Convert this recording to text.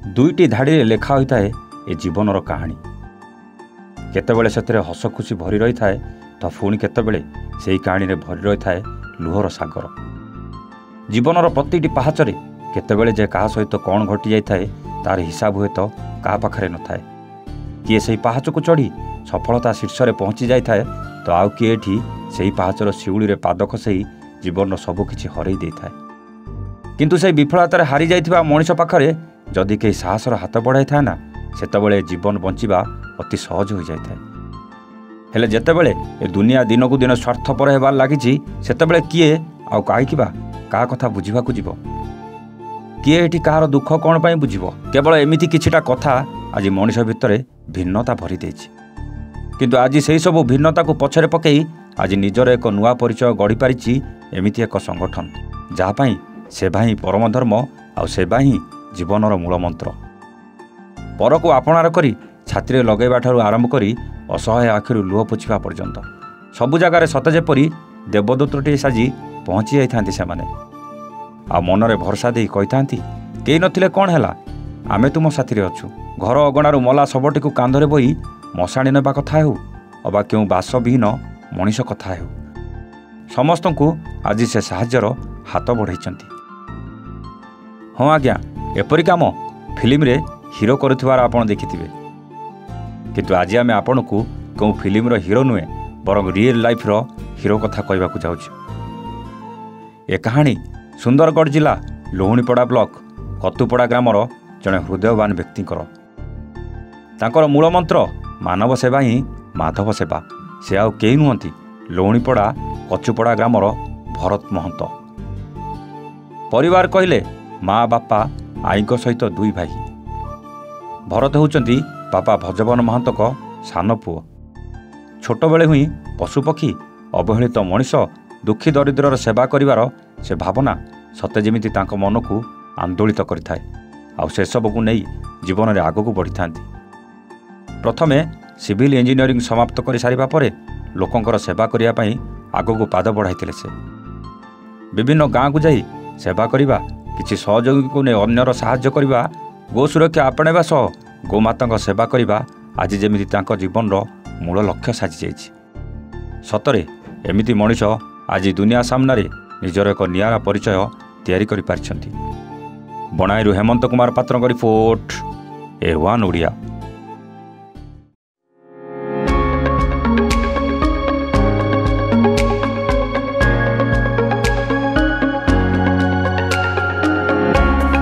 दुईटी धाड़ी लेखा होता है ये जीवनर कहानी। केतेबेले सेतरे हस खुशी भरी रही थाए तो पुणी केतेबेले सेही कहानी रे भरी रही थाए लुहर सागर। जीवनर प्रतिटी पहाचरे केतेबेले जे कहा सहित कौन घटी जाई थाए तार हिसाब हुए तो कहा पाखरे न थाए। किए सही पहाच को चढ़ी सफलता शीर्ष में पहुँची जाई थाए तो आउ किए एठी सही पहाचर शिउली रे पाद खसई जीवन सबकिछि हरई दे थाए। किंतु से विफलतार हारी जाइथिबा मनुष्य पाखरे जदि कई साहसर हाथ बढ़ाई थाए ना सेतेबेले जीवन बंचिबा अति सहज हो जाए। हेले जेतेबेले ए दुनिया दिन को दिन स्वार्थपर हेबार लागिछि सेतेबेले किए आउ काईकिबा का कथा बुझिबाकू जीव, किए एठी कहार दुख कौन पाई बुझिबो। केवल एमिति किछिटा कथा आज मनुष्य भितरे भिन्नता भरी देछि। किंतु आज सेही सब भिन्नता को पछरे पकई आज निजर एक नुआ परिचय गढ़ी पारिछि एमिति एक संगठन जहाँ पाई सेवा ही परम धर्म आउ सेवा ही जीवनर मूल मंत्र। पर को आपणार करी छाती लगेबा ठारू आरंभ करी असहाय आखिर लुह पोछिबा पर्यंत सबु जगार सते जेपरी देवदूतटी साजी पहुँची जाइथांती सेमाने। आ मनरे भरसा देई कहिथांती केही नथिले कौन हैला, आमे तुम साथी अछु। घर अगणारू मला शबटी को कांधरे बोई मशाणी नेबा कथा हेउ अबा केउ बासविहीन मनीष कथा हेउ समस्त को आज से साहाय्यर हाथ बढ़ाई। हाँ आज्ञा, एपरी काम फिल्म रे हीरो करुथिबार आपण देखिथिबे, किंतु आज आमे आपण को कौ फिल्म रो हीरो नुहे बरं रियल लाइफ रो हीरो कथा कहबाकू जाउछु। ए कहानी सुंदरगढ़ जिला लोहणीपड़ा ब्लॉक कतुपड़ा ग्रामर जड़े हृदयवान व्यक्तिंकर। तांकर मूल मंत्र मानव सेवा ही माधव सेवा। से आउ केही नुहंती लोहणीपड़ा कचुपड़ा ग्रामर भरत महंत। परिवार कहले माँ बापा आईक सहित दुई भाई। भरत होउचंती बापा भजवन महंत को सान पुओ। छोट बेले हुई पशुपक्षी अवहेलित मनीष दुखी दरिद्रर सेवा करिवार से भावना सते जेमिति तांको मन को आंदोलित करिथाए आउ से सब को नहीं जीवन में आगक बढ़ी थांती। प्रथमे सिविल इंजीनियरिंग समाप्त कर सारिबा परे लोकंकर सेवा करिया पई आगक पाद बढ़ाइथिले। से विभिन्न गाँ को जाई सेवा करिबा, किछि सहयोगी को ने अन्यर साहाय्य करिबा, गो सुरक्षा आपणेबा सह गोमाता सेवा करिबा आज जेमिति तांको जीवन रो मूल लक्ष्य साजी जाइछि। सतरे एमिति मनीष आज दुनिया सामने निजर एक नियारा परिचय तैयारी करि पारिछंती। बनाईरु हेमंत कुमार पात्रଙ୍କ रिपोर्ट A1 ओडिया।